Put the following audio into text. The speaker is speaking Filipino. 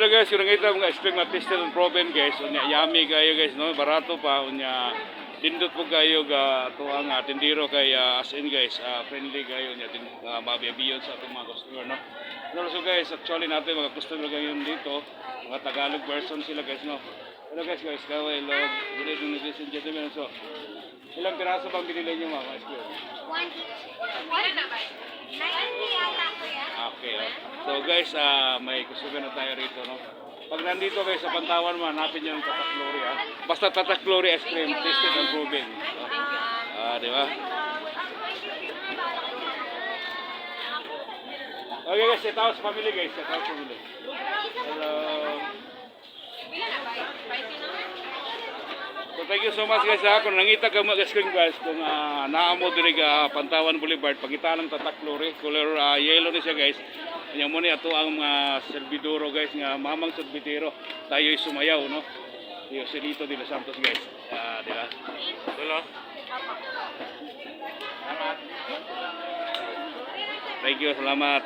So guys, kung nakita mga spring matistel and proven guys, unya yummy kayo guys, no? Barato pa, unya dindot po kayo ga to ang tindiro kay as in guys, friendly kayo unya din mabiyabiyon sa atong mga customer, no? So guys, actually natin mga customer ngayon dito, mga Tagalog person sila guys, no? Hello guys, kaway log, good evening ladies and gentlemen. So, ilang piraso bang binili niyo mga customer? One each. One na ba? 90 ata ko yan. Okay, oh. So guys, may customer na tayo rito, no? Pag nandito kayo sa Pantawan mo, hanapin nyo yung Tatak Glory, ha? Basta Tatak Glory ice cream, tasted and proven. So, di ba? Okay guys, set out sa family guys, set out sa family. Hello. So thank you so much guys, ha? Kung nangita ka mga screen guys, kung naamo diri ka Pantawan Boulevard, pagkita ng Tatak Glory, color yellow ni siya guys. Kanya mo ni ato ang servidoro guys, nga mamang servidero, tayo'y sumayaw, no? Yung Silito de los Santos guys, di ba? Hello? Salamat. Thank you, salamat.